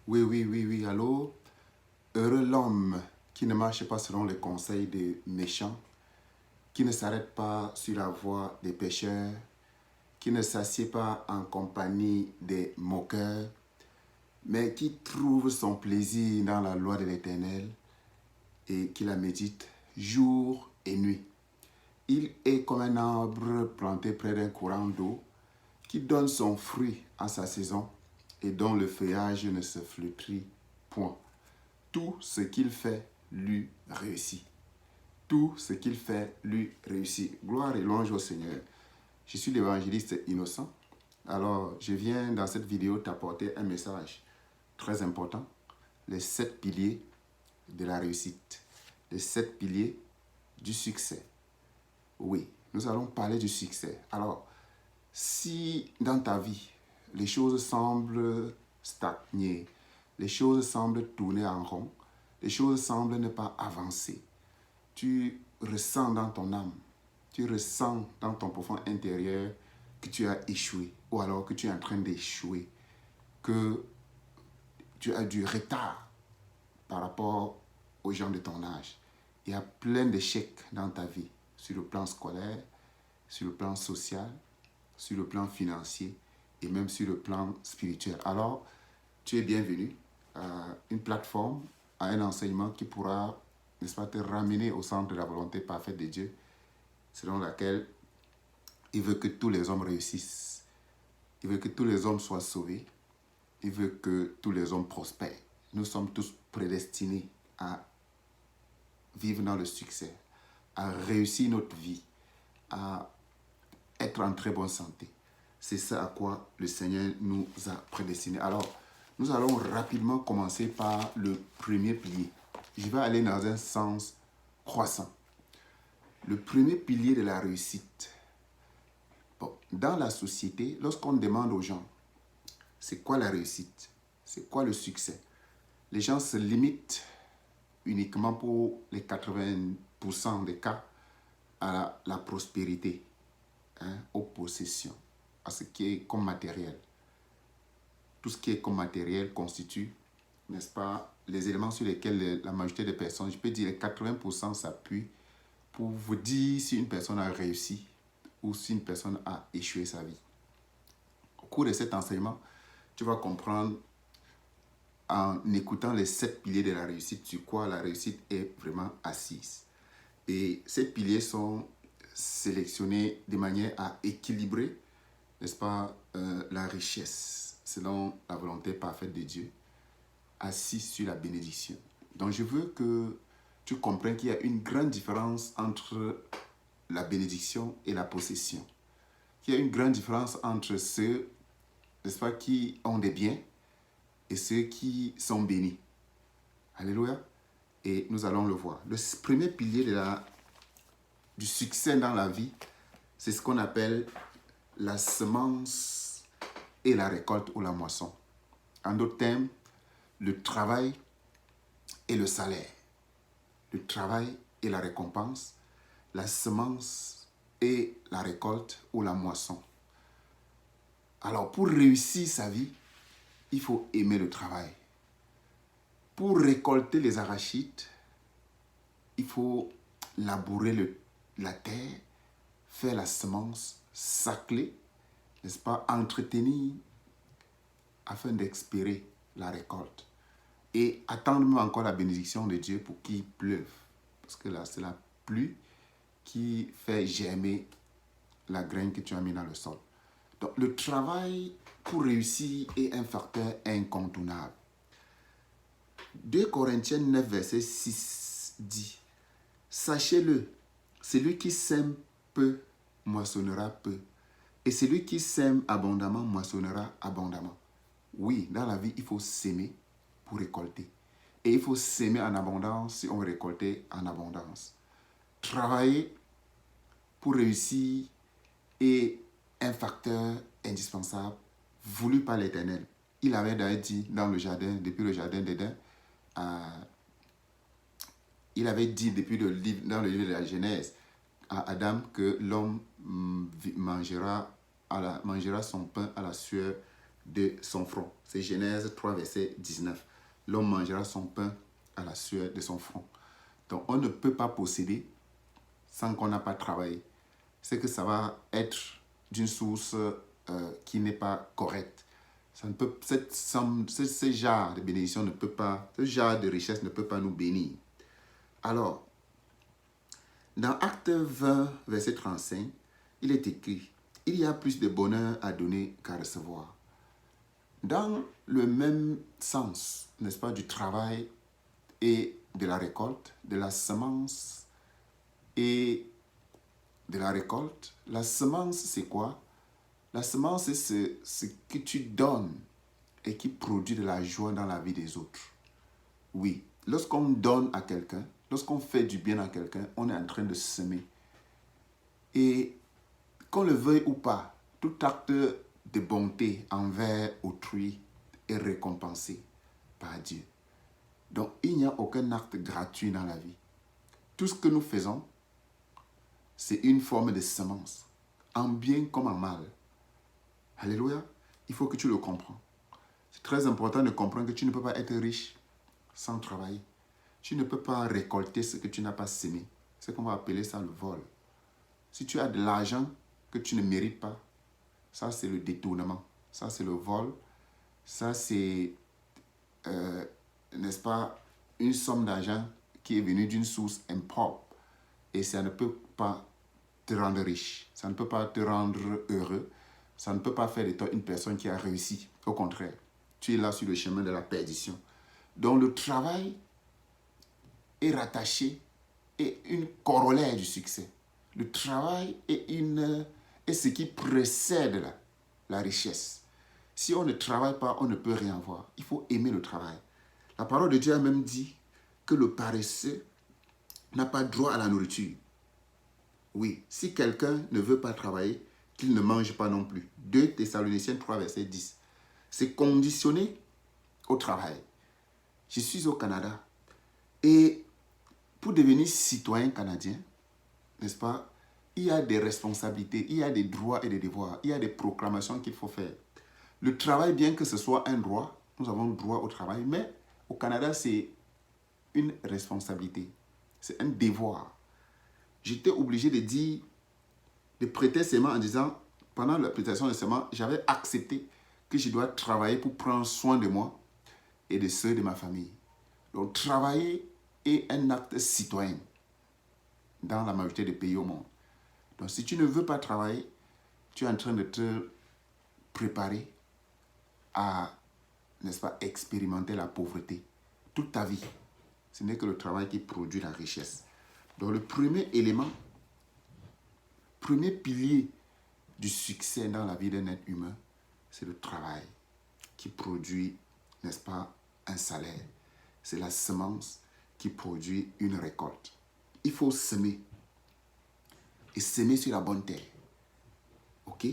Oui, oui, oui, oui, allô? Heureux l'homme qui ne marche pas selon les conseils des méchants, qui ne s'arrête pas sur la voie des pécheurs, qui ne s'assied pas en compagnie des moqueurs, mais qui trouve son plaisir dans la loi de l'Éternel et qui la médite jour et nuit. Il est comme un arbre planté près d'un courant d'eau qui donne son fruit à sa saison et dont le feuillage ne se flétrit point. Tout ce qu'il fait lui réussit. Tout ce qu'il fait lui réussit. Gloire et louange au Seigneur. Je suis l'évangéliste Innocent. Alors, je viens dans cette vidéo t'apporter un message très important. Les 7 piliers de la réussite. Les 7 piliers du succès. Oui, nous allons parler du succès. Alors, si dans ta vie, les choses semblent stagner, les choses semblent tourner en rond, les choses semblent ne pas avancer, tu ressens dans ton âme, tu ressens dans ton profond intérieur que tu as échoué ou alors que tu es en train d'échouer, que tu as du retard par rapport aux gens de ton âge. Il y a plein d'échecs dans ta vie, sur le plan scolaire, sur le plan social, sur le plan financier et même sur le plan spirituel. Alors, tu es bienvenu à une plateforme, à un enseignement qui pourra, n'est-ce pas, te ramener au centre de la volonté parfaite de Dieu, selon laquelle il veut que tous les hommes réussissent. Il veut que tous les hommes soient sauvés. Il veut que tous les hommes prospèrent. Nous sommes tous prédestinés à vivre dans le succès, à réussir notre vie, à être en très bonne santé. C'est ça à quoi le Seigneur nous a prédestinés. Alors, nous allons rapidement commencer par le premier pilier. Je vais aller dans un sens croissant. Le premier pilier de la réussite. Bon, dans la société, lorsqu'on demande aux gens, c'est quoi la réussite? C'est quoi le succès? Les gens se limitent uniquement pour les 80% des cas à la prospérité, aux possessions, à ce qui est comme matériel. Tout ce qui est comme matériel constitue, n'est-ce pas, les éléments sur lesquels la majorité des personnes, je peux dire les 80% s'appuient pour vous dire si une personne a réussi ou si une personne a échoué sa vie. Au cours de cet enseignement, tu vas comprendre en écoutant les 7 piliers de la réussite sur quoi la réussite est vraiment assise. Et ces piliers sont sélectionnés de manière à équilibrer, n'est-ce pas, la richesse selon la volonté parfaite de Dieu, assis sur la bénédiction. Donc je veux que tu comprennes qu'il y a une grande différence entre la bénédiction et la possession. Qu'il y a une grande différence entre ceux, n'est-ce pas, qui ont des biens et ceux qui sont bénis. Alléluia. Et nous allons le voir. Le premier pilier du succès dans la vie, c'est ce qu'on appelle la semence et la récolte ou la moisson. En d'autres termes, le travail et le salaire. Le travail et la récompense, la semence et la récolte ou la moisson. Alors, pour réussir sa vie, il faut aimer le travail. Pour récolter les arachides, il faut labourer la terre, faire la semence, sacler, n'est-ce pas, entretenir afin d'expirer la récolte. Et attendre même encore la bénédiction de Dieu pour qu'il pleuve. Parce que là, c'est la pluie qui fait germer la graine que tu as mis dans le sol. Donc, le travail pour réussir est un facteur incontournable. 2 Corinthiens 9, verset 6 dit, « Sachez-le, celui qui sème peu moissonnera peu, et celui qui sème abondamment moissonnera abondamment. » Oui, dans la vie, il faut s'aimer pour récolter. Et il faut s'aimer en abondance si on veut récolter en abondance. Travailler pour réussir est un facteur indispensable voulu par l'Éternel. Il avait d'ailleurs dit dans le jardin, depuis le jardin d'Éden, il avait dit dans le livre de la Genèse à Adam que l'homme mangera son pain à la sueur de son front. C'est Genèse 3, verset 19. L'homme mangera son pain à la sueur de son front. Donc, on ne peut pas posséder sans qu'on n'a pas travaillé. C'est que ça va être d'une source qui n'est pas correcte. Ça ne peut, ce genre de bénédiction ne peut pas, ce genre de richesse ne peut pas nous bénir. Alors, dans Acte 20, verset 35, il est écrit, « Il y a plus de bonheur à donner qu'à recevoir. » Dans le même sens, n'est-ce pas, du travail et de la récolte, de la semence et de la récolte, la semence, c'est quoi? La semence, c'est ce que tu donnes et qui produit de la joie dans la vie des autres. Oui, lorsqu'on donne à quelqu'un, lorsqu'on fait du bien à quelqu'un, on est en train de semer. Et qu'on le veuille ou pas, tout acte de bonté envers autrui est récompensé par Dieu. Donc, il n'y a aucun acte gratuit dans la vie. Tout ce que nous faisons, c'est une forme de semence, en bien comme en mal. Alléluia. Il faut que tu le comprennes. C'est très important de comprendre que tu ne peux pas être riche sans travailler. Tu ne peux pas récolter ce que tu n'as pas semé. C'est qu'on va appeler ça le vol. Si tu as de l'argent que tu ne mérites pas, ça c'est le détournement. Ça c'est le vol. Ça c'est, n'est-ce pas, une somme d'argent qui est venue d'une source impropre. Et ça ne peut pas te rendre riche. Ça ne peut pas te rendre heureux. Ça ne peut pas faire de toi une personne qui a réussi. Au contraire, tu es là sur le chemin de la perdition. Donc le travail est rattaché et une corollaire du succès. Le travail est ce qui précède la richesse. Si on ne travaille pas, on ne peut rien voir. Il faut aimer le travail. La parole de Dieu a même dit que le paresseux n'a pas droit à la nourriture. Oui, si quelqu'un ne veut pas travailler, qu'il ne mange pas non plus. 2 Thessaloniciens 3, verset 10. C'est conditionné au travail. Je suis au Canada et pour devenir citoyen canadien, n'est-ce pas, il y a des responsabilités, il y a des droits et des devoirs, il y a des proclamations qu'il faut faire. Le travail, bien que ce soit un droit, nous avons le droit au travail, mais au Canada, c'est une responsabilité, c'est un devoir. J'étais obligé de dire, de prêter serment en disant, pendant la prestation de serment, j'avais accepté que je dois travailler pour prendre soin de moi et de ceux de ma famille. Donc, travailler est un acte citoyen dans la majorité des pays au monde. Donc, si tu ne veux pas travailler, tu es en train de te préparer à, n'est-ce pas, expérimenter la pauvreté toute ta vie. Ce n'est que le travail qui produit la richesse. Donc, le premier élément, premier pilier du succès dans la vie d'un être humain, c'est le travail qui produit, n'est-ce pas, un salaire. C'est la semence qui produit une récolte. Il faut semer. Et semer sur la bonne terre. Ok?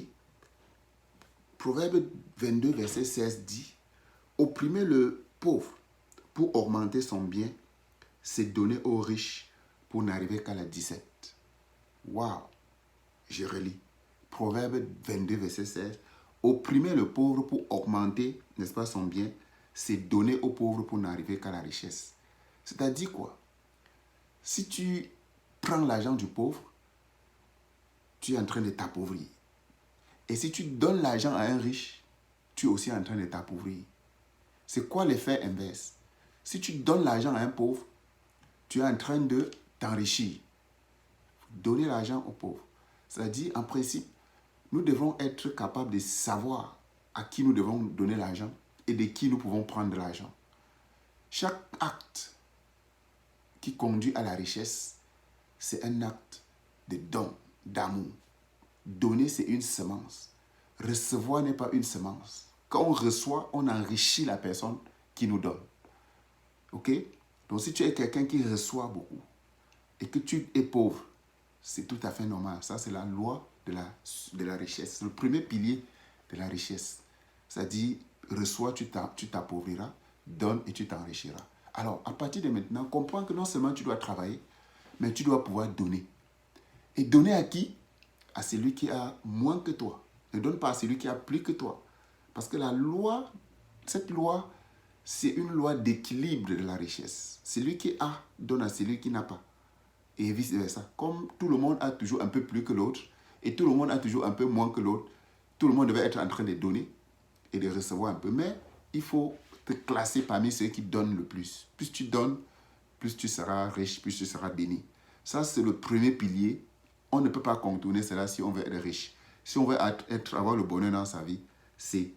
Proverbe 22, verset 16 dit, « Opprimer le pauvre pour augmenter son bien, c'est donner aux riches pour n'arriver qu'à la 17. » Waouh! Je relis. Proverbe 22, verset 16. « Opprimer le pauvre pour augmenter, n'est-ce pas, son bien, c'est donner aux pauvres pour n'arriver qu'à la richesse. » C'est-à-dire quoi? Si tu prends l'argent du pauvre, tu es en train de t'appauvrir. Et si tu donnes l'argent à un riche, tu es aussi en train de t'appauvrir. C'est quoi l'effet inverse? Si tu donnes l'argent à un pauvre, tu es en train de t'enrichir. Donner l'argent aux pauvres. C'est-à-dire, en principe, nous devons être capables de savoir à qui nous devons donner l'argent et de qui nous pouvons prendre l'argent. Chaque acte qui conduit à la richesse, c'est un acte de don, d'amour. Donner, c'est une semence. Recevoir n'est pas une semence. Quand on reçoit, on enrichit la personne qui nous donne. Ok? Donc, si tu es quelqu'un qui reçoit beaucoup et que tu es pauvre, c'est tout à fait normal. Ça, c'est la loi de la richesse. C'est le premier pilier de la richesse. C'est-à-dire, reçois, tu t'appauvriras, donne et tu t'enrichiras. Alors, à partir de maintenant, comprends que non seulement tu dois travailler, mais tu dois pouvoir donner. Et donner à qui? À celui qui a moins que toi. Ne donne pas à celui qui a plus que toi. Parce que cette loi, c'est une loi d'équilibre de la richesse. Celui qui a donne à celui qui n'a pas. Et vice-versa. Comme tout le monde a toujours un peu plus que l'autre, et tout le monde a toujours un peu moins que l'autre, tout le monde devait être en train de donner et de recevoir un peu. Mais il faut te classer parmi ceux qui donnent le plus. Plus tu donnes, plus tu seras riche, plus tu seras béni. Ça, c'est le premier pilier. On ne peut pas contourner cela si on veut être riche. Si on veut avoir le bonheur dans sa vie, c'est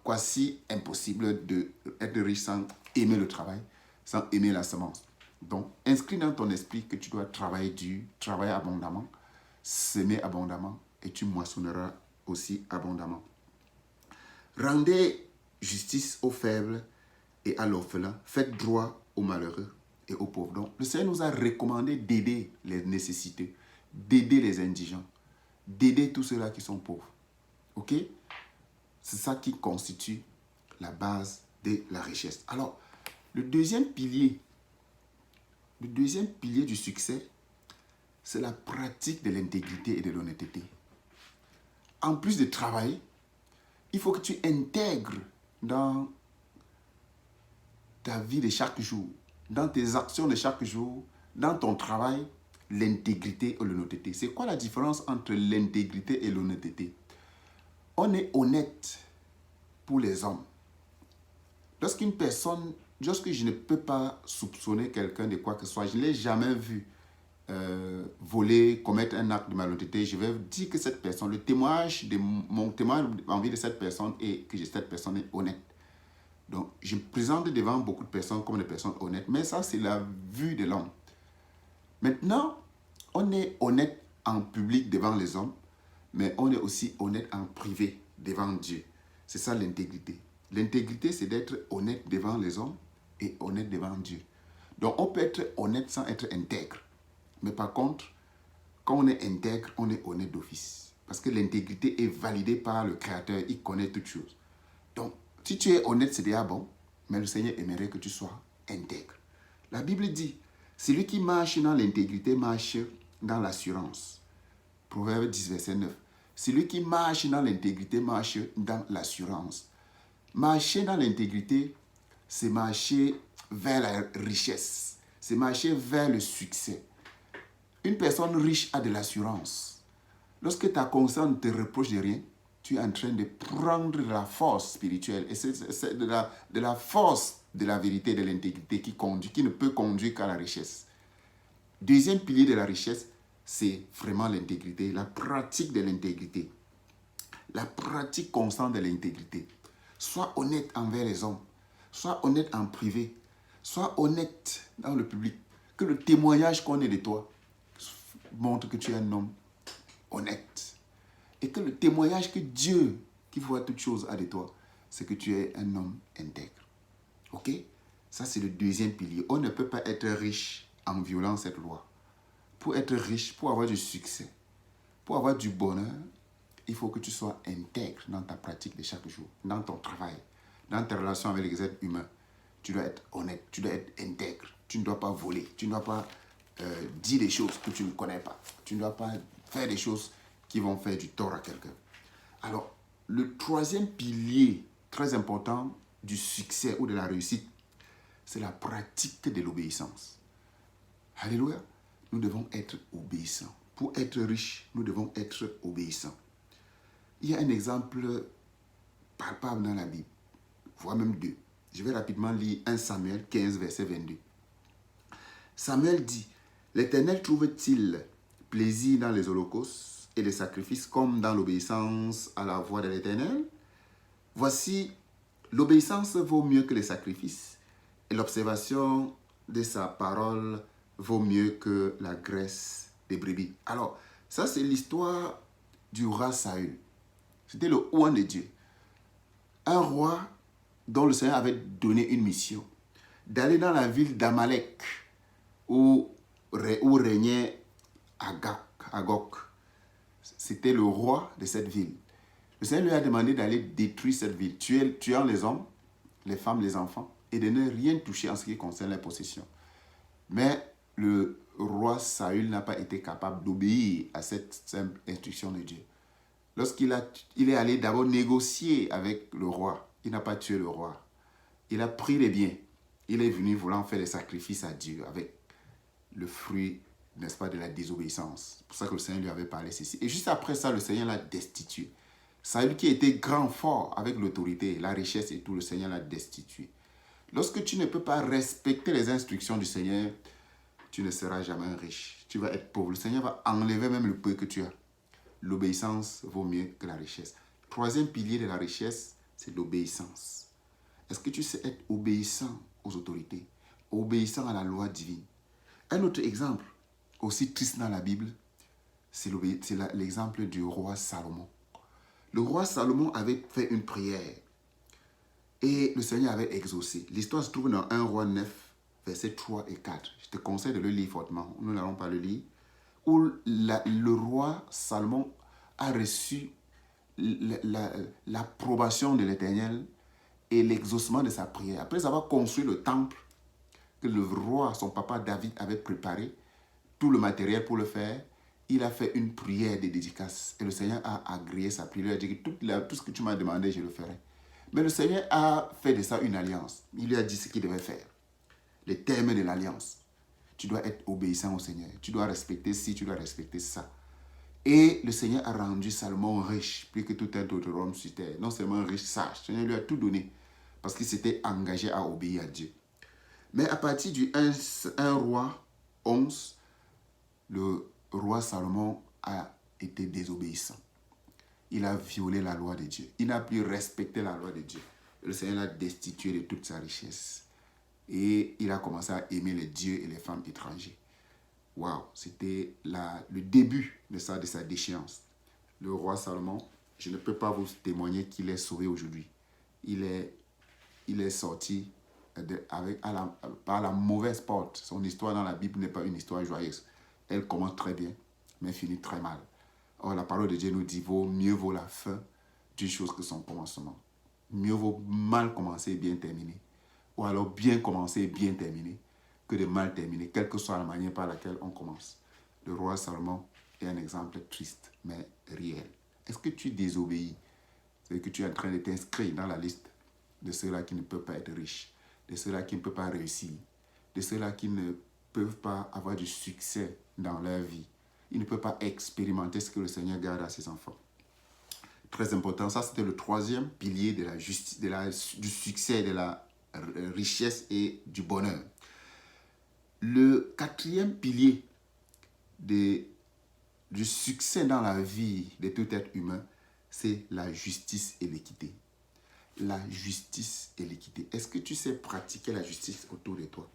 quasi impossible d'être riche sans aimer le travail, sans aimer la semence. Donc, inscris dans ton esprit que tu dois travailler dur, travailler abondamment, semer abondamment et tu moissonneras aussi abondamment. Rendez justice aux faibles et à l'orphelin. Faites droit aux malheureux et aux pauvres. Donc, le Seigneur nous a recommandé d'aider les nécessités, d'aider les indigents, d'aider tous ceux-là qui sont pauvres. Ok? C'est ça qui constitue la base de la richesse. Alors, le deuxième pilier du succès, c'est la pratique de l'intégrité et de l'honnêteté. En plus de travailler, il faut que tu intègres dans ta vie de chaque jour, dans tes actions de chaque jour, dans ton travail, l'intégrité et l'honnêteté. C'est quoi la différence entre l'intégrité et l'honnêteté? On est honnête pour les hommes. Lorsque je ne peux pas soupçonner quelqu'un de quoi que ce soit, je ne l'ai jamais vu voler, commettre un acte de malhonnêteté, je vais dire que cette personne, mon témoignage en vie de cette personne est que cette personne est honnête. Donc, je me présente devant beaucoup de personnes comme des personnes honnêtes, mais ça, c'est la vue de l'homme. Maintenant, on est honnête en public devant les hommes, mais on est aussi honnête en privé devant Dieu. C'est ça l'intégrité. L'intégrité, c'est d'être honnête devant les hommes et honnête devant Dieu. Donc, on peut être honnête sans être intègre. Mais par contre, quand on est intègre, on est honnête d'office. Parce que l'intégrité est validée par le Créateur. Il connaît toutes choses. Donc, si tu es honnête, c'est déjà bon. Mais le Seigneur aimerait que tu sois intègre. La Bible dit, celui qui marche dans l'intégrité marche dans l'assurance. Proverbe 10, verset 9. Celui qui marche dans l'intégrité marche dans l'assurance. Marcher dans l'intégrité, c'est marcher vers la richesse. C'est marcher vers le succès. Une personne riche a de l'assurance. Lorsque ta conscience ne te reproche de rien, tu es en train de prendre de la force spirituelle. Et c'est de la force de la vérité, de l'intégrité qui ne peut conduire qu'à la richesse. Deuxième pilier de la richesse, c'est vraiment l'intégrité, la pratique de l'intégrité. La pratique constante de l'intégrité. Sois honnête envers les hommes. Sois honnête en privé. Sois honnête dans le public. Que le témoignage qu'on ait de toi montre que tu es un homme honnête. Et que le témoignage que Dieu, qui voit toutes choses, a de toi, c'est que tu es un homme intègre. Ok? Ça, c'est le deuxième pilier. On ne peut pas être riche en violant cette loi. Pour être riche, pour avoir du succès, pour avoir du bonheur, il faut que tu sois intègre dans ta pratique de chaque jour, dans ton travail, dans tes relations avec les êtres humains. Tu dois être honnête, tu dois être intègre. Tu ne dois pas voler, tu ne dois pas dire des choses que tu ne connais pas. Tu ne dois pas faire des choses qui vont faire du tort à quelqu'un. Alors, le troisième pilier très important du succès ou de la réussite, c'est la pratique de l'obéissance. Alléluia. Nous devons être obéissants. Pour être riches, nous devons être obéissants. Il y a un exemple palpable dans la Bible, voire même deux. Je vais rapidement lire 1 Samuel 15, verset 22. Samuel dit, « L'Éternel trouve-t-il plaisir dans les holocaustes et les sacrifices comme dans l'obéissance à la voix de l'Éternel? Voici, l'obéissance vaut mieux que les sacrifices et l'observation de sa parole vaut mieux que la graisse des brebis. » Alors, ça c'est l'histoire du roi Saül. C'était le roi de Dieu. Un roi dont le Seigneur avait donné une mission, d'aller dans la ville d'Amalek, où régnait Agag. C'était le roi de cette ville. Le Seigneur lui a demandé d'aller détruire cette ville, tuant les hommes, les femmes, les enfants, et de ne rien toucher en ce qui concerne les possessions. Mais le roi Saül n'a pas été capable d'obéir à cette simple instruction de Dieu. il est allé d'abord négocier avec le roi, il n'a pas tué le roi. Il a pris les biens. Il est venu voulant faire des sacrifices à Dieu avec le fruit, n'est-ce pas, de la désobéissance. C'est pour ça que le Seigneur lui avait parlé ceci. Et juste après ça, le Seigneur l'a destitué. Saül qui était grand, fort, avec l'autorité, la richesse et tout, le Seigneur l'a destitué. Lorsque tu ne peux pas respecter les instructions du Seigneur, tu ne seras jamais riche. Tu vas être pauvre. Le Seigneur va enlever même le peu que tu as. L'obéissance vaut mieux que la richesse. Troisième pilier de la richesse, c'est l'obéissance. Est-ce que tu sais être obéissant aux autorités, obéissant à la loi divine? Un autre exemple, aussi triste dans la Bible, c'est l'exemple du roi Salomon. Le roi Salomon avait fait une prière et le Seigneur avait exaucé. L'histoire se trouve dans 1 Roi 9, versets 3 et 4. Je te conseille de le lire fortement. Nous n'allons pas le lire. Où le roi Salomon a reçu l'approbation de l'Éternel et l'exaucement de sa prière. Après avoir construit le temple que le roi, son papa David, avait préparé, tout le matériel pour le faire, il a fait une prière de dédicace. Et le Seigneur a agréé sa prière. Il a dit que tout ce que tu m'as demandé, je le ferai. Mais le Seigneur a fait de ça une alliance. Il lui a dit ce qu'il devait faire. Les termes de l'alliance. Tu dois être obéissant au Seigneur. Tu dois respecter ci, tu dois respecter ça. Et le Seigneur a rendu Salomon riche, plus que tout un autre homme sur terre. Non seulement riche, sage. Le Seigneur lui a tout donné parce qu'il s'était engagé à obéir à Dieu. Mais à partir du 1 roi 11, le roi Salomon a été désobéissant. Il a violé la loi de Dieu. Il n'a plus respecté la loi de Dieu. Le Seigneur l'a destitué de toute sa richesse. Et il a commencé à aimer les dieux et les femmes étrangers. Waouh, c'était le début de sa déchéance. Le roi Salomon, je ne peux pas vous témoigner qu'il est sauvé aujourd'hui. Il est sorti par la mauvaise porte. Son histoire dans la Bible n'est pas une histoire joyeuse. Elle commence très bien, mais finit très mal. Or, la parole de Dieu nous dit, mieux vaut la fin d'une chose que son commencement. Mieux vaut mal commencer et bien terminer. Ou alors bien commencer et bien terminer que de mal terminer, quelle que soit la manière par laquelle on commence. Le roi Salomon est un exemple triste, mais réel. Est-ce que tu désobéis? C'est que tu es en train de t'inscrire dans la liste de ceux-là qui ne peuvent pas être riches, de ceux-là qui ne peuvent pas réussir, de ceux-là qui ne peuvent pas avoir du succès dans leur vie. Ils ne peuvent pas expérimenter ce que le Seigneur garde à ses enfants. Très important, ça c'était le troisième pilier de la justice, du succès, de la richesse et du bonheur. Le quatrième pilier du succès dans la vie de tout être humain, c'est la justice et l'équité. La justice et l'équité. Est-ce que tu sais pratiquer la justice autour de toi?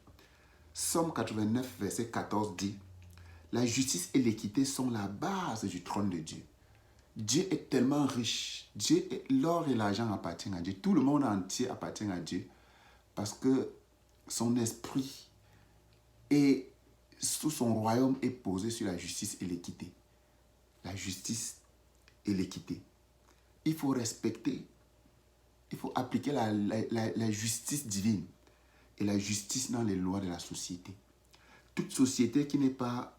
Somme 89, verset 14 dit, la justice et l'équité sont la base du trône de Dieu. Dieu est tellement riche. L'or et l'argent appartiennent à Dieu. Tout le monde entier appartient à Dieu parce que son esprit et tout son royaume est posé sur la justice et l'équité. La justice et l'équité. Il faut respecter, il faut appliquer la justice divine et la justice dans les lois de la société. Toute société qui n'est pas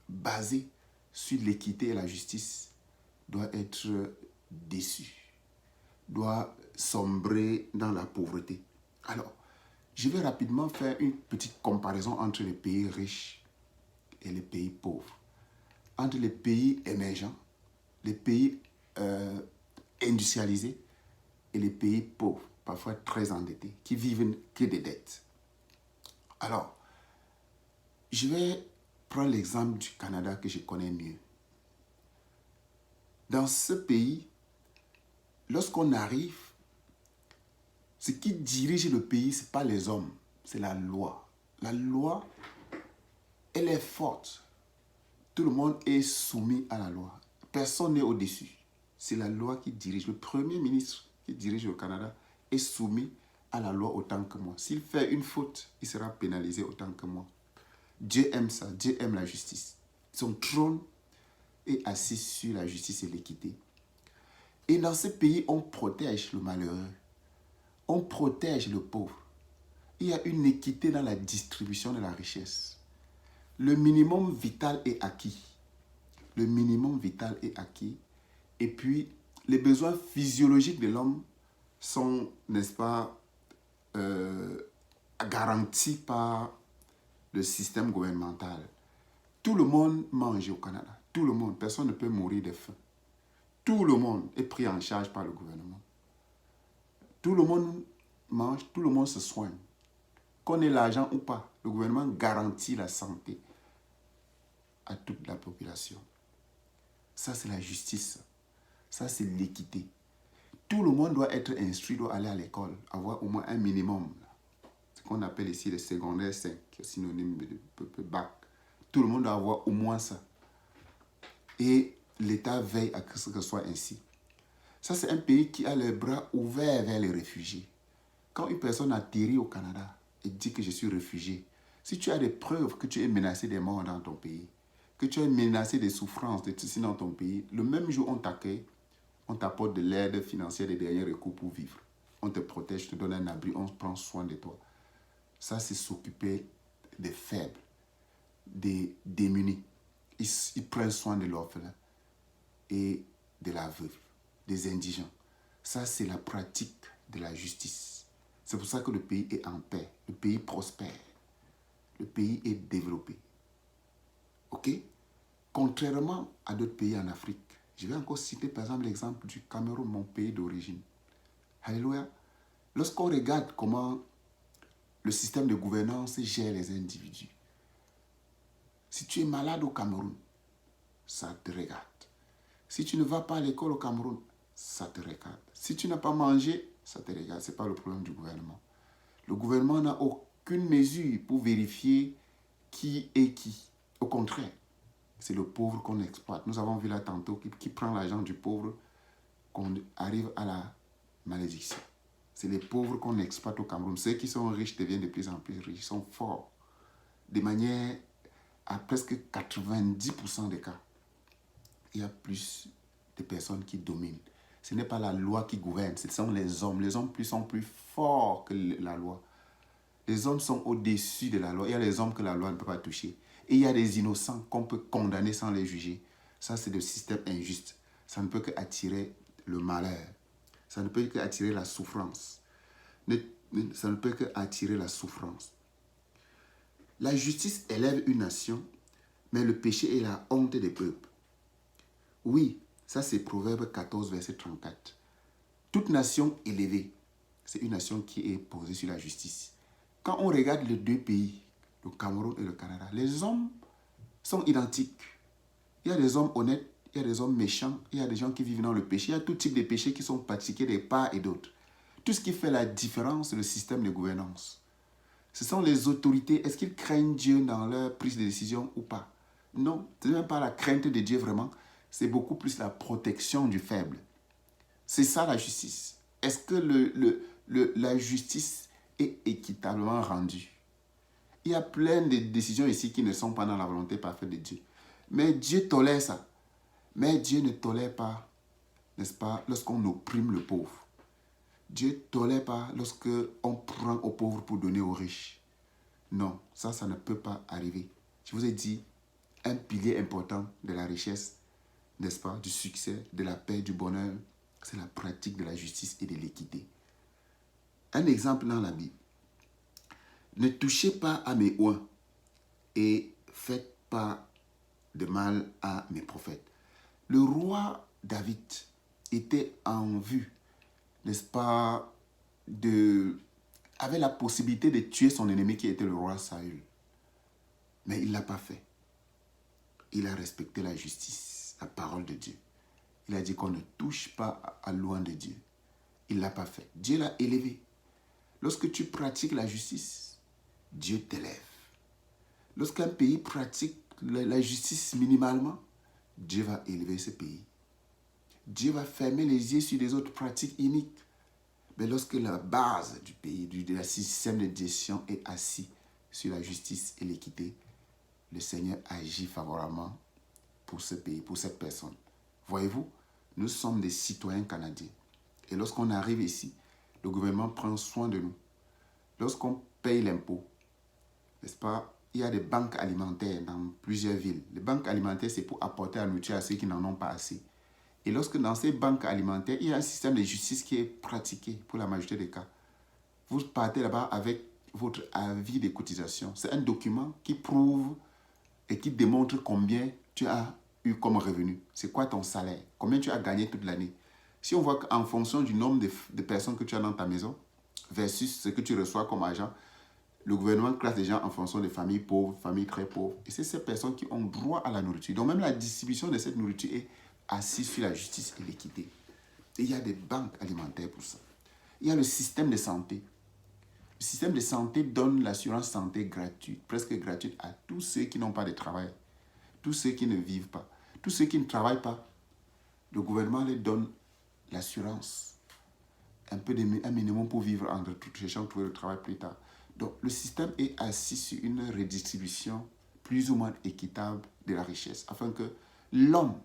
basée sur l'équité et la justice doit être déçue, doit sombrer dans la pauvreté. Alors, je vais rapidement faire une petite comparaison entre les pays riches et les pays pauvres. Entre les pays émergents, les pays industrialisés et les pays pauvres, parfois très endettés, qui vivent que des dettes. Alors, je vais prendre l'exemple du Canada que je connais mieux. Dans ce pays, lorsqu'on arrive, ce qui dirige le pays, ce n'est pas les hommes, c'est la loi. La loi, elle est forte. Tout le monde est soumis à la loi. Personne n'est au-dessus. C'est la loi qui dirige. Le premier ministre qui dirige le Canada est soumis à la loi autant que moi. S'il fait une faute, il sera pénalisé autant que moi. Dieu aime ça. Dieu aime la justice. Son trône est assis sur la justice et l'équité. Et dans ce pays, on protège le malheureux. On protège le pauvre. Il y a une équité dans la distribution de la richesse. Le minimum vital est acquis. Le minimum vital est acquis Et puis, les besoins physiologiques de l'homme sont, n'est-ce pas, garantis par le système gouvernemental. Tout le monde mange au Canada. Tout le monde. Personne ne peut mourir de faim. Tout le monde est pris en charge par le gouvernement. Tout le monde mange, tout le monde se soigne. Qu'on ait l'argent ou pas, le gouvernement garantit la santé à toute la population. Ça, c'est la justice. Ça, c'est l'équité. Tout le monde doit être instruit, doit aller à l'école, avoir au moins un minimum. Ce qu'on appelle ici le secondaire 5, qui est synonyme de bac. Tout le monde doit avoir au moins ça. Et l'État veille à ce que ce soit ainsi. Ça, c'est un pays qui a les bras ouverts vers les réfugiés. Quand une personne atterrit au Canada et dit que je suis réfugié, si tu as des preuves que tu es menacé des morts dans ton pays, que tu es menacé des souffrances, de ceci dans ton pays, le même jour on t'accueille, on t'apporte de l'aide financière des derniers recours pour vivre. On te protège, te donne un abri, on prend soin de toi. Ça, c'est s'occuper des faibles, des démunis. Ils prennent soin de l'orphelin et de la veuve, des indigents. Ça, c'est la pratique de la justice. C'est pour ça que le pays est en paix, le pays prospère, le pays est développé. OK? Contrairement à d'autres pays en Afrique, je vais encore citer par exemple l'exemple du Cameroun, mon pays d'origine. Alléluia. Lorsqu'on regarde comment le système de gouvernance gère les individus, si tu es malade au Cameroun, ça te regarde. Si tu ne vas pas à l'école au Cameroun, ça te regarde. Si tu n'as pas mangé, ça te regarde. Ce n'est pas le problème du gouvernement. Le gouvernement n'a aucune mesure pour vérifier qui est qui. Au contraire, c'est le pauvre qu'on exploite. Nous avons vu là tantôt qui prend l'argent du pauvre, qu'on arrive à la malédiction. C'est les pauvres qu'on exploite au Cameroun. Ceux qui sont riches deviennent de plus en plus riches. Ils sont forts. De manière à presque 90% des cas. Il y a plus de personnes qui dominent. Ce n'est pas la loi qui gouverne, ce sont les hommes. Les hommes sont plus forts que la loi. Les hommes sont au-dessus de la loi. Il y a les hommes que la loi ne peut pas toucher. Et il y a des innocents qu'on peut condamner sans les juger. Ça, c'est le système injuste. Ça ne peut qu'attirer le malheur. Ça ne peut qu'attirer la souffrance. Ça ne peut qu'attirer la souffrance. La justice élève une nation, mais le péché est la honte des peuples. Oui, ça c'est Proverbe 14, verset 34. Toute nation élevée, c'est une nation qui est posée sur la justice. Quand on regarde les deux pays, le Cameroun et le Canada, les hommes sont identiques. Il y a des hommes honnêtes, il y a des hommes méchants, il y a des gens qui vivent dans le péché, il y a tout type de péchés qui sont pratiqués de part et d'autre. Tout ce qui fait la différence, c'est le système de gouvernance. Ce sont les autorités, est-ce qu'ils craignent Dieu dans leur prise de décision ou pas? Non, ce n'est même pas la crainte de Dieu vraiment, c'est beaucoup plus la protection du faible. C'est ça la justice. Est-ce que la justice est équitablement rendue? Il y a plein de décisions ici qui ne sont pas dans la volonté parfaite de Dieu. Mais Dieu tolère ça. Mais Dieu ne tolère pas, n'est-ce pas, lorsqu'on opprime le pauvre. Dieu ne tolère pas lorsqu'on prend aux pauvres pour donner aux riches. Non, ça ne peut pas arriver. Je vous ai dit, un pilier important de la richesse, n'est-ce pas, du succès, de la paix, du bonheur, c'est la pratique de la justice et de l'équité. Un exemple dans la Bible. Ne touchez pas à mes oins et faites pas de mal à mes prophètes. Le roi David était en vue, n'est-ce pas, avait la possibilité de tuer son ennemi qui était le roi Saül. Mais il ne l'a pas fait. Il a respecté la justice, la parole de Dieu. Il a dit qu'on ne touche pas à l'oint de Dieu. Il ne l'a pas fait. Dieu l'a élevé. Lorsque tu pratiques la justice, Dieu t'élève. Lorsqu'un pays pratique la justice minimalement, Dieu va élever ce pays. Dieu va fermer les yeux sur les autres pratiques iniques. Mais lorsque la base du pays, du système de gestion est assis sur la justice et l'équité, le Seigneur agit favorablement pour ce pays, pour cette personne. Voyez-vous, nous sommes des citoyens canadiens. Et lorsqu'on arrive ici, le gouvernement prend soin de nous. Lorsqu'on paye l'impôt, n'est-ce pas, il y a des banques alimentaires dans plusieurs villes. Les banques alimentaires, c'est pour apporter la nourriture à ceux qui n'en ont pas assez. Et lorsque dans ces banques alimentaires, il y a un système de justice qui est pratiqué pour la majorité des cas. Vous partez là-bas avec votre avis de cotisation. C'est un document qui prouve et qui démontre combien tu as eu comme revenu. C'est quoi ton salaire? Combien tu as gagné toute l'année? Si on voit qu'en fonction du nombre de personnes que tu as dans ta maison versus ce que tu reçois comme argent, le gouvernement classe les gens en fonction des familles pauvres, familles très pauvres. Et c'est ces personnes qui ont droit à la nourriture. Donc même la distribution de cette nourriture est assise sur la justice et l'équité. Et il y a des banques alimentaires pour ça. Il y a le système de santé. Le système de santé donne l'assurance santé gratuite, presque gratuite à tous ceux qui n'ont pas de travail, tous ceux qui ne vivent pas, tous ceux qui ne travaillent pas. Le gouvernement leur donne l'assurance, un minimum pour vivre en cherchant à trouver le travail plus tard. Donc le système est assis sur une redistribution plus ou moins équitable de la richesse, afin que l'homme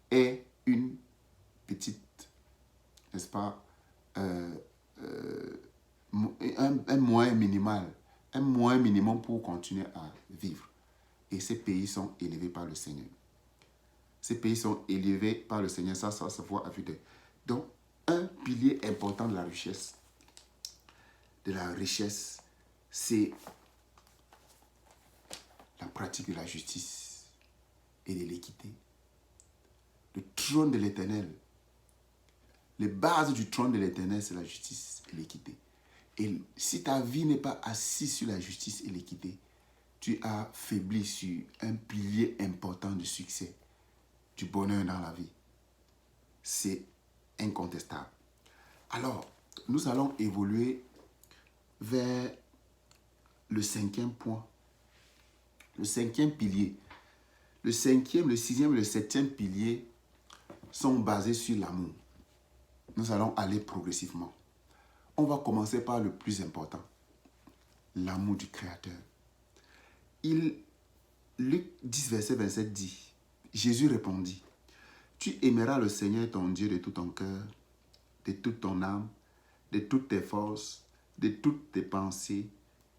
ait une petite, n'est-ce pas, un moyen minimal, un moyen minimum pour continuer à vivre. Et ces pays sont élevés par le Seigneur. Ces pays sont élevés par le Seigneur, ça se voit à vue d'œil. Donc, un pilier important de la richesse, c'est la pratique de la justice et de l'équité. Le trône de l'Éternel, les bases du trône de l'Éternel, c'est la justice et l'équité. Et si ta vie n'est pas assise sur la justice et l'équité, tu as faibli sur un pilier important du succès, du bonheur dans la vie. C'est incontestable. Alors, nous allons évoluer vers le 5e point, le 5e pilier. Le 5e, le 6e et le 7e pilier sont basés sur l'amour. Nous allons aller progressivement. On va commencer par le plus important, l'amour du Créateur. Luc 10, verset 27 dit, Jésus répondit, tu aimeras le Seigneur ton Dieu de tout ton cœur, de toute ton âme, de toutes tes forces, de toutes tes pensées,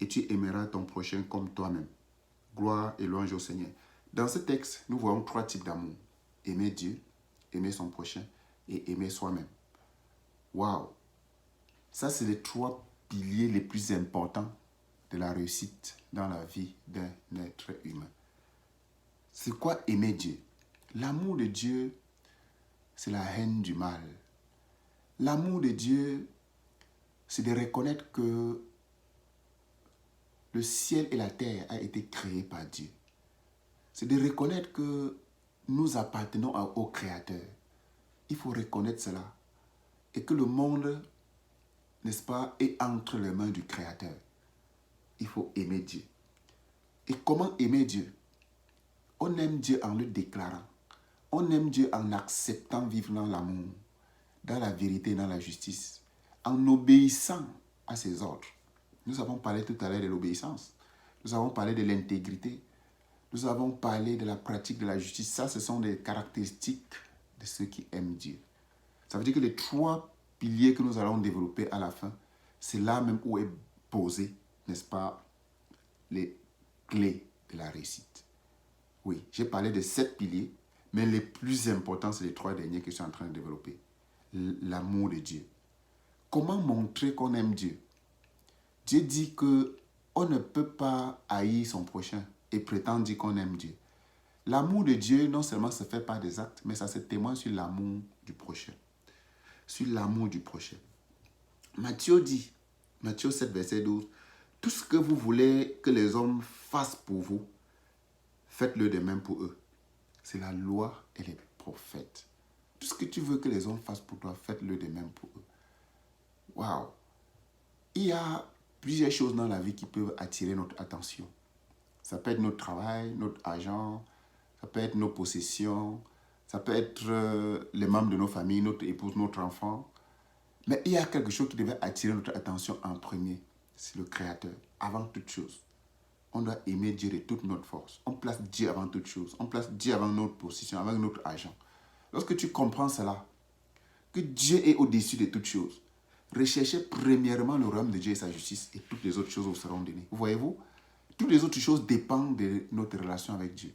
et tu aimeras ton prochain comme toi-même. Gloire et louange au Seigneur. Dans ce texte, nous voyons 3 types d'amour. Aimer Dieu, aimer son prochain et aimer soi-même. Waouh! Ça, c'est les 3 piliers les plus importants de la réussite dans la vie d'un être humain. C'est quoi aimer Dieu? L'amour de Dieu, c'est la haine du mal. L'amour de Dieu, c'est de reconnaître que le ciel et la terre ont été créés par Dieu. C'est de reconnaître que nous appartenons au Créateur. Il faut reconnaître cela. Et que le monde, n'est-ce pas, est entre les mains du Créateur. Il faut aimer Dieu. Et comment aimer Dieu? On aime Dieu en le déclarant. On aime Dieu en acceptant vivre dans l'amour, dans la vérité, dans la justice, en obéissant à ses ordres. Nous avons parlé tout à l'heure de l'obéissance. Nous avons parlé de l'intégrité. Nous avons parlé de la pratique de la justice. Ça, ce sont des caractéristiques de ceux qui aiment Dieu. Ça veut dire que les 3 piliers que nous allons développer à la fin, c'est là même où est posé, n'est-ce pas, les clés de la réussite. Oui, j'ai parlé de 7 piliers, mais les plus importants, c'est les 3 derniers que je suis en train de développer. L'amour de Dieu. Comment montrer qu'on aime Dieu? Dieu dit qu'on ne peut pas haïr son prochain et prétendre dire qu'on aime Dieu. L'amour de Dieu, non seulement se fait par des actes, mais ça se témoigne sur l'amour du prochain. Sur l'amour du prochain. Matthieu dit, Matthieu 7, verset 12, « Tout ce que vous voulez que les hommes fassent pour vous, faites-le de même pour eux. » C'est la loi et les prophètes. Tout ce que tu veux que les hommes fassent pour toi, faites-le de même pour eux. Waouh! Il y a plusieurs choses dans la vie qui peuvent attirer notre attention. Ça peut être notre travail, notre argent, ça peut être nos possessions, ça peut être les membres de nos familles, notre épouse, notre enfant. Mais il y a quelque chose qui devait attirer notre attention en premier. C'est le Créateur, avant toute chose. On doit aimer Dieu de toute notre force. On place Dieu avant toute chose. On place Dieu avant notre possession, avant notre argent. Lorsque tu comprends cela, que Dieu est au-dessus de toutes choses, recherchez premièrement le royaume de Dieu et sa justice et toutes les autres choses vous seront données. Voyez-vous, toutes les autres choses dépendent de notre relation avec Dieu.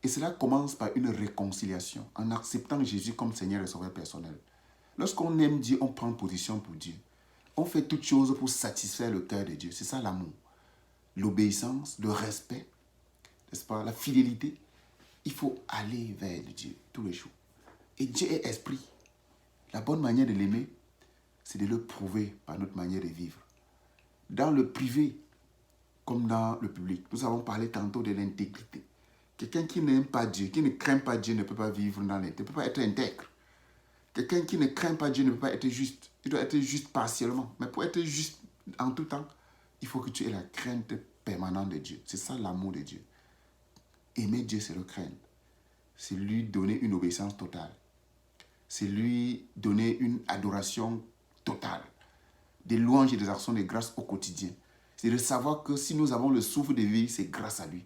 Et cela commence par une réconciliation, en acceptant Jésus comme Seigneur et Sauveur personnel. Lorsqu'on aime Dieu, on prend position pour Dieu. On fait toutes choses pour satisfaire le cœur de Dieu. C'est ça l'amour. L'obéissance, le respect, n'est-ce pas, la fidélité. Il faut aller vers Dieu tous les jours. Et Dieu est esprit. La bonne manière de l'aimer, c'est de le prouver par notre manière de vivre. Dans le privé, comme dans le public, nous avons parlé tantôt de l'intégrité. Quelqu'un qui n'aime pas Dieu, qui ne craint pas Dieu, ne peut pas vivre dans l'intégrité, ne peut pas être intègre. Quelqu'un qui ne craint pas Dieu ne peut pas être juste. Il doit être juste partiellement. Mais pour être juste en tout temps, il faut que tu aies la crainte permanente de Dieu. C'est ça l'amour de Dieu. Aimer Dieu, c'est le craindre. C'est lui donner une obéissance totale. C'est lui donner une adoration totale. Des louanges et des actions de grâce au quotidien. C'est de savoir que si nous avons le souffle de vie, c'est grâce à lui.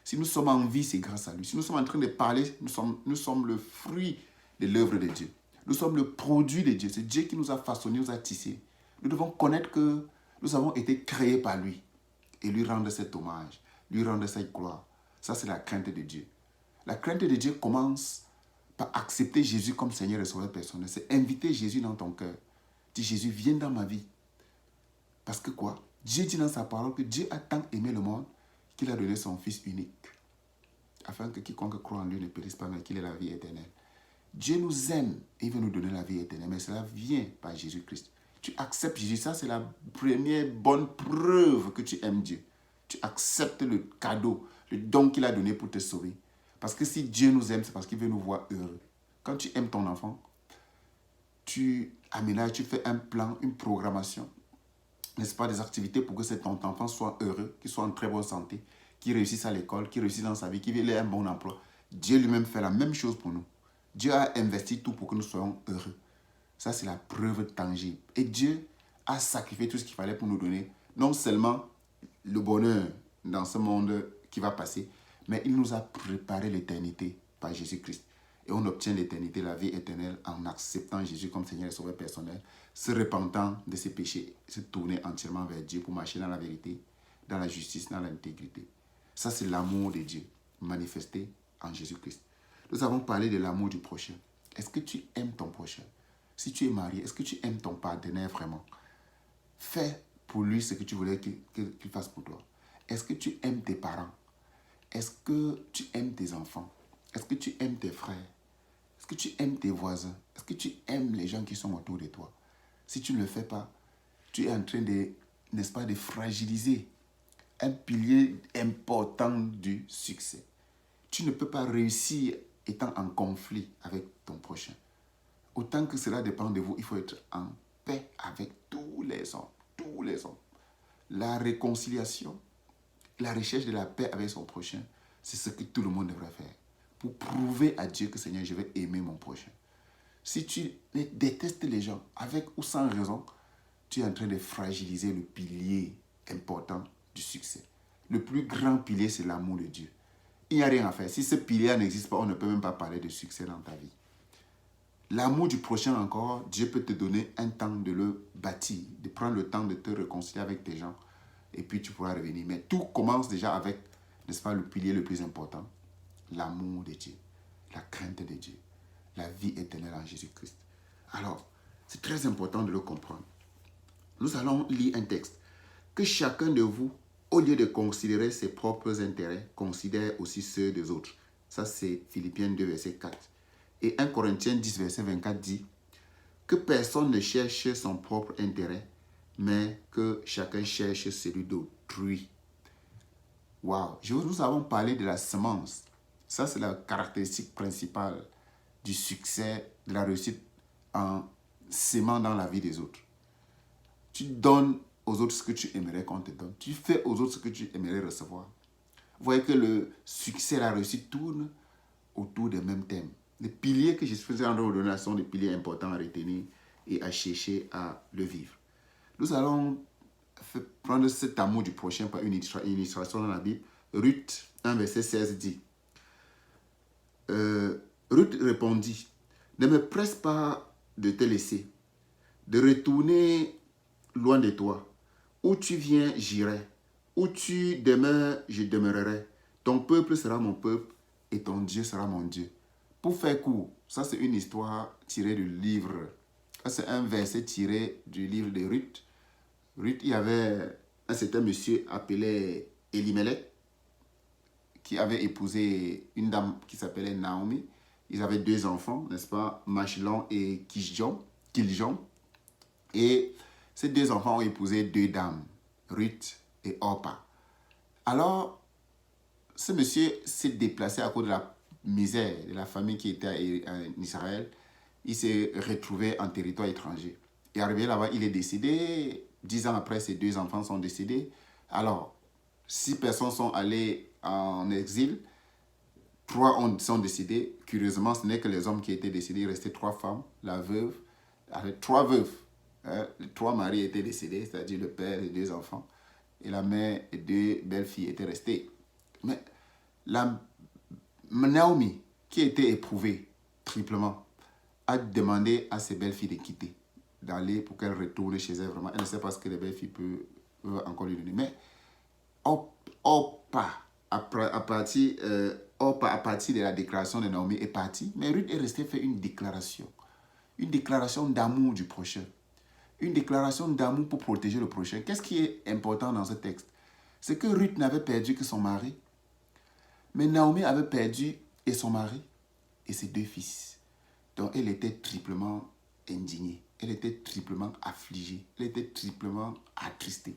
Si nous sommes en vie, c'est grâce à lui. Si nous sommes en train de parler, nous sommes le fruit de l'œuvre de Dieu. Nous sommes le produit de Dieu. C'est Dieu qui nous a façonnés, nous a tissés. Nous devons connaître que nous avons été créés par lui et lui rendre cet hommage, lui rendre cette gloire. Ça, c'est la crainte de Dieu. La crainte de Dieu commence par accepter Jésus comme Seigneur et Sauveur personnel. C'est inviter Jésus dans ton cœur. Dis, Jésus, viens dans ma vie. Parce que quoi? Dieu dit dans sa parole que Dieu a tant aimé le monde qu'il a donné son Fils unique, afin que quiconque croit en lui ne périsse pas, mais qu'il ait la vie éternelle. Dieu nous aime et il veut nous donner la vie éternelle, mais cela vient par Jésus-Christ. Tu acceptes Jésus, ça c'est la première bonne preuve que tu aimes Dieu. Tu acceptes le cadeau, le don qu'il a donné pour te sauver. Parce que si Dieu nous aime, c'est parce qu'il veut nous voir heureux. Quand tu aimes ton enfant, tu aménages, tu fais un plan, une programmation, n'est-ce pas, des activités pour que ton enfant soit heureux, qu'il soit en très bonne santé, qu'il réussisse à l'école, qu'il réussisse dans sa vie, qu'il ait un bon emploi. Dieu lui-même fait la même chose pour nous. Dieu a investi tout pour que nous soyons heureux. Ça, c'est la preuve tangible. Et Dieu a sacrifié tout ce qu'il fallait pour nous donner, non seulement le bonheur dans ce monde qui va passer, mais il nous a préparé l'éternité par Jésus-Christ. Et on obtient l'éternité, la vie éternelle, en acceptant Jésus comme Seigneur et Sauveur personnel, se repentant de ses péchés, se tourner entièrement vers Dieu pour marcher dans la vérité, dans la justice, dans l'intégrité. Ça, c'est l'amour de Dieu manifesté en Jésus-Christ. Nous avons parlé de l'amour du prochain. Est-ce que tu aimes ton prochain? Si tu es marié, est-ce que tu aimes ton partenaire vraiment? Fais pour lui ce que tu voulais qu'il fasse pour toi. Est-ce que tu aimes tes parents? Est-ce que tu aimes tes enfants? Est-ce que tu aimes tes frères? Est-ce que tu aimes tes voisins? Est-ce que tu aimes les gens qui sont autour de toi? Si tu ne le fais pas, tu es en train de, n'est-ce pas, de fragiliser un pilier important du succès. Tu ne peux pas réussir étant en conflit avec ton prochain. Autant que cela dépend de vous, il faut être en paix avec tous les hommes. Tous les hommes. La réconciliation, la recherche de la paix avec son prochain, c'est ce que tout le monde devrait faire. Pour prouver à Dieu que Seigneur, je vais aimer mon prochain. Si tu détestes les gens, avec ou sans raison, tu es en train de fragiliser le pilier important du succès. Le plus grand pilier, c'est l'amour de Dieu. Il n'y a rien à faire. Si ce pilier n'existe pas, on ne peut même pas parler de succès dans ta vie. L'amour du prochain encore, Dieu peut te donner un temps de le bâtir, de prendre le temps de te réconcilier avec tes gens, et puis tu pourras revenir. Mais tout commence déjà avec, n'est-ce pas, le pilier le plus important, l'amour de Dieu, la crainte de Dieu, la vie éternelle en Jésus-Christ. Alors, c'est très important de le comprendre. Nous allons lire un texte. Que chacun de vous, au lieu de considérer ses propres intérêts, considère aussi ceux des autres. Ça, c'est Philippiens 2, verset 4. Et 1 Corinthiens 10, verset 24 dit que personne ne cherche son propre intérêt, mais que chacun cherche celui d'autrui. Waouh! Nous avons parlé de la semence. Ça, c'est la caractéristique principale du succès, de la réussite en sémant dans la vie des autres. Tu donnes aux autres ce que tu aimerais qu'on te donne. Tu fais aux autres ce que tu aimerais recevoir. Vous voyez que le succès et la réussite tournent autour des mêmes thèmes. Les piliers que je faisais en donner sont des piliers importants à retenir et à chercher à le vivre. Nous allons prendre cet amour du prochain par une illustration dans la Bible. Ruth 1, verset 16 dit Ruth répondit, ne me presse pas de te laisser, de retourner loin de toi. Où tu viens, j'irai. Où tu demeures, je demeurerai. Ton peuple sera mon peuple et ton Dieu sera mon Dieu. Pour faire court, ça c'est une histoire tirée du livre. C'est un verset tiré du livre de Ruth. Ruth, il y avait un certain monsieur appelé Elimelech qui avait épousé une dame qui s'appelait Naomi. Ils avaient 2 enfants, n'est-ce pas, Machlon et Kiljon. Et ces 2 enfants ont épousé 2 dames, Ruth et Orpa. Alors, ce monsieur s'est déplacé à cause de la misère de la famille qui était en Israël. Il s'est retrouvé en territoire étranger. Et arrivé là-bas, il est décédé. 10 ans après, ses 2 enfants sont décédés. Alors, 6 personnes sont allées en exil. 3 sont décédés. Curieusement, ce n'est que les hommes qui étaient décédés. Il restait 3 femmes, la veuve, avec 3 veuves. Les 3 maris étaient décédés, c'est-à-dire le père et 2 enfants. Et la mère et 2 belles-filles étaient restées. Mais la Naomi, qui était éprouvée triplement, a demandé à ses belles-filles de quitter, d'aller pour qu'elles retournent chez elles vraiment. Elle ne sait pas ce que les belles-filles peuvent encore lui donner. Mais Orpa, à partir de la déclaration de Naomi, est partie. Mais Ruth est restée faire une déclaration d'amour du prochain. Une déclaration d'amour pour protéger le prochain. Qu'est-ce qui est important dans ce texte? C'est que Ruth n'avait perdu que son mari. Mais Naomi avait perdu et son mari et ses 2 fils. Donc elle était triplement indignée. Elle était triplement affligée. Elle était triplement attristée.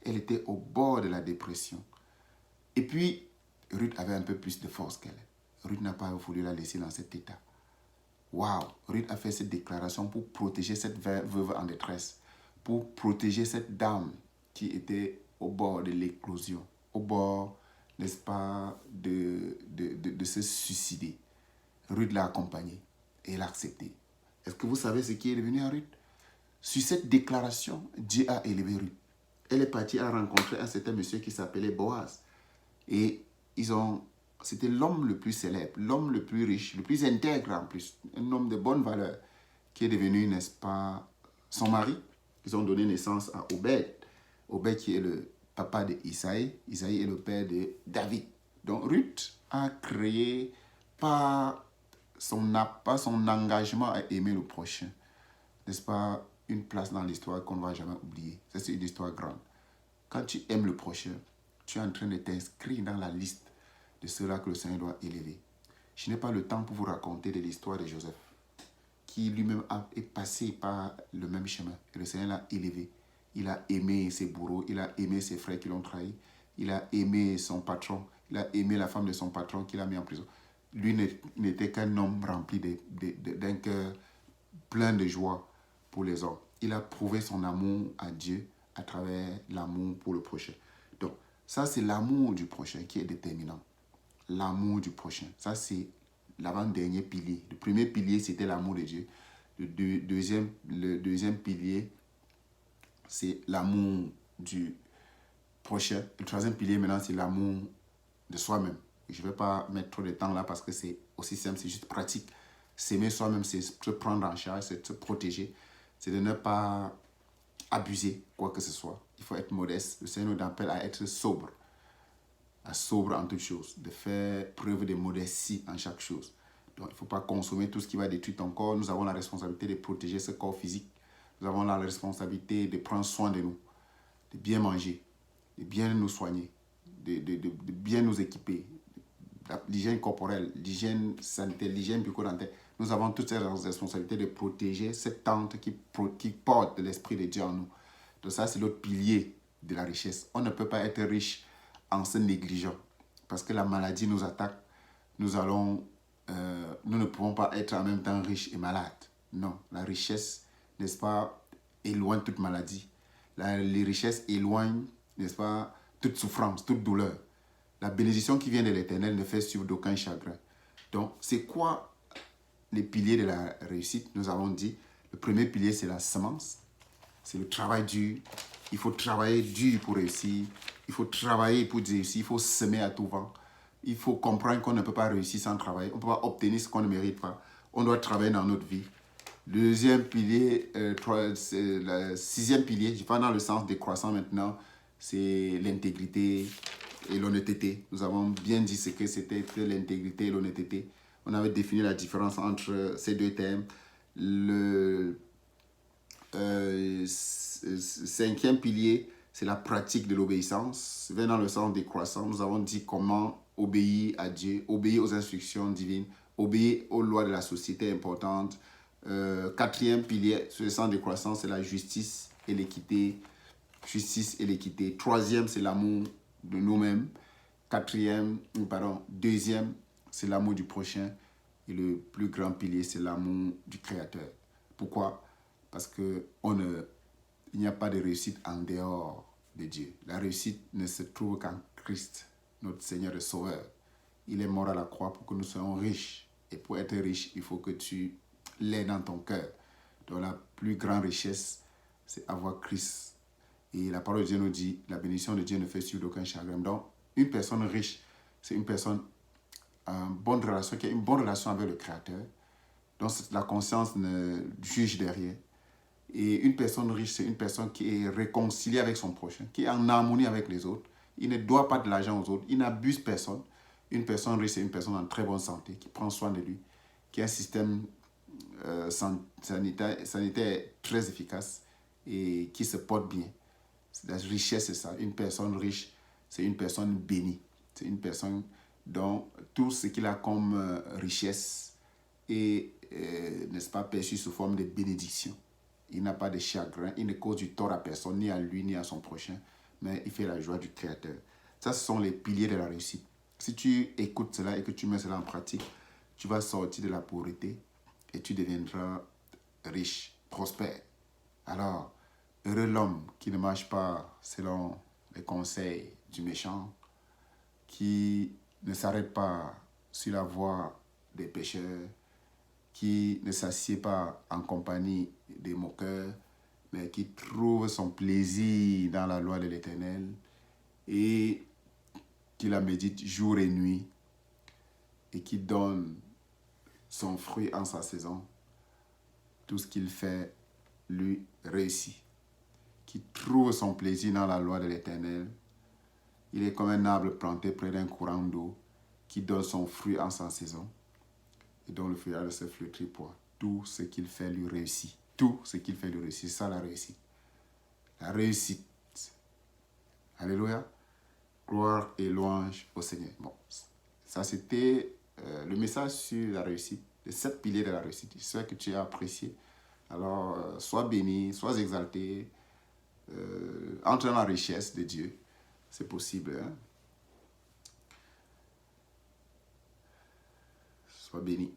Elle était au bord de la dépression. Et puis, Ruth avait un peu plus de force qu'elle. Ruth n'a pas voulu la laisser dans cet état. Waouh! Ruth a fait cette déclaration pour protéger cette veuve en détresse. Pour protéger cette dame qui était au bord de l'éclosion. Au bord, n'est-ce pas, de se suicider. Ruth l'a accompagnée et elle a accepté. Est-ce que vous savez ce qui est devenu à Ruth? Sur cette déclaration, Dieu a élevé Ruth. Elle est partie à rencontrer un certain monsieur qui s'appelait Boaz. Et c'était l'homme le plus célèbre, l'homme le plus riche, le plus intègre en plus, un homme de bonne valeur, qui est devenu, n'est-ce pas, son mari. Ils ont donné naissance à Obed. Obed qui est le papa de Isaïe. Isaïe est le père de David. Donc Ruth a créé pas son engagement à aimer le prochain, n'est-ce pas, une place dans l'histoire qu'on ne va jamais oublier. C'est une histoire grande. Quand tu aimes le prochain, tu es en train de t'inscrire dans la liste de ceux-là que le Seigneur doit élever. Je n'ai pas le temps pour vous raconter de l'histoire de Joseph, qui lui-même est passé par le même chemin. Et le Seigneur l'a élevé. Il a aimé ses bourreaux, il a aimé ses frères qui l'ont trahi, il a aimé son patron, il a aimé la femme de son patron qu'il a mis en prison. Lui n'était qu'un homme rempli d'un cœur plein de joie pour les hommes. Il a prouvé son amour à Dieu à travers l'amour pour le prochain. Donc, ça, c'est l'amour du prochain qui est déterminant. L'amour du prochain. Ça, c'est l'avant-dernier pilier. Le premier pilier, c'était l'amour de Dieu. Le deuxième pilier, c'est l'amour du prochain. Le troisième pilier, maintenant, c'est l'amour de soi-même. Je ne vais pas mettre trop de temps là parce que c'est aussi simple, c'est juste pratique. S'aimer soi-même, c'est se prendre en charge, c'est se protéger, c'est de ne pas abuser quoi que ce soit. Il faut être modeste. Le Seigneur nous appelle à être sobre en toutes choses, de faire preuve de modestie en chaque chose. Donc, il ne faut pas consommer tout ce qui va détruire ton corps. Nous avons la responsabilité de protéger ce corps physique. Nous avons la responsabilité de prendre soin de nous, de bien manger, de bien nous soigner, de bien nous équiper. L'hygiène corporelle, l'hygiène sanitaire, l'hygiène bucco-dentaire. Nous avons toutes ces responsabilités de protéger cette tente qui porte de l'Esprit de Dieu en nous. Donc ça, c'est l'autre pilier de la richesse. On ne peut pas être riche en se négligeant. Parce que la maladie nous attaque. Nous ne pouvons pas être en même temps riches et malades. Non, la richesse, n'est-ce pas, éloigne toute maladie. Les richesses éloignent, n'est-ce pas, toute souffrance, toute douleur. La bénédiction qui vient de l'Éternel ne fait suivre d'aucun chagrin. Donc, c'est quoi les piliers de la réussite? Nous avons dit, le premier pilier, c'est la semence. C'est le travail dur. Il faut travailler dur pour réussir. Il faut travailler pour réussir. Il faut semer à tout vent. Il faut comprendre qu'on ne peut pas réussir sans travailler. On ne peut pas obtenir ce qu'on ne mérite pas. On doit travailler dans notre vie. Le deuxième pilier, c'est le sixième pilier, je vais dans le sens décroissant maintenant, c'est l'intégrité, et l'honnêteté. Nous avons bien dit ce que c'était l'intégrité et l'honnêteté. On avait défini la différence entre ces deux termes. Le cinquième pilier, c'est la pratique de l'obéissance. Va dans le sens décroissant. Nous avons dit comment obéir à Dieu, obéir aux instructions divines, obéir aux lois de la société importantes. Quatrième pilier, sur le sens décroissant, c'est la justice et l'équité. Justice et l'équité. Troisième, c'est l'amour de nous-mêmes. Deuxième, c'est l'amour du prochain. Et le plus grand pilier, c'est l'amour du Créateur. Pourquoi? Parce qu'il n'y a pas de réussite en dehors de Dieu. La réussite ne se trouve qu'en Christ, notre Seigneur et Sauveur. Il est mort à la croix pour que nous soyons riches. Et pour être riche, il faut que tu l'aies dans ton cœur. Donc la plus grande richesse, c'est avoir Christ. Et la parole de Dieu nous dit, la bénédiction de Dieu ne fait suivre d'aucun chagrin. Donc, une personne riche, c'est une personne bonne relation, qui a une bonne relation avec le Créateur. Donc, la conscience ne juge de rien. Et une personne riche, c'est une personne qui est réconciliée avec son prochain, qui est en harmonie avec les autres. Il ne doit pas de l'argent aux autres, il n'abuse personne. Une personne riche, c'est une personne en très bonne santé, qui prend soin de lui, qui a un système sanitaire très efficace et qui se porte bien. La richesse, c'est ça. Une personne riche, c'est une personne bénie. C'est une personne dont tout ce qu'il a comme richesse est, n'est-ce pas, perçu sous forme de bénédiction. Il n'a pas de chagrin, il ne cause du tort à personne, ni à lui, ni à son prochain, mais il fait la joie du Créateur. Ça, ce sont les piliers de la réussite. Si tu écoutes cela et que tu mets cela en pratique, tu vas sortir de la pauvreté et tu deviendras riche, prospère. Alors, heureux l'homme qui ne marche pas selon les conseils du méchant, qui ne s'arrête pas sur la voie des pécheurs, qui ne s'assied pas en compagnie des moqueurs, mais qui trouve son plaisir dans la loi de l'Éternel et qui la médite jour et nuit et qui donne son fruit en sa saison. Tout ce qu'il fait lui réussit. Qui trouve son plaisir dans la loi de l'Éternel. Il est comme un arbre planté près d'un courant d'eau qui donne son fruit en sa saison et dont le feuillage de ses flétrit point. Tout ce qu'il fait lui réussit. Tout ce qu'il fait lui réussit. C'est ça la réussite. La réussite. Alléluia. Gloire et louange au Seigneur. Bon, ça c'était le message sur la réussite. Les 7 piliers de la réussite. J'espère que tu as apprécié. Alors, sois béni, sois exalté. Entre dans la richesse de Dieu. C'est possible. Hein? Sois béni.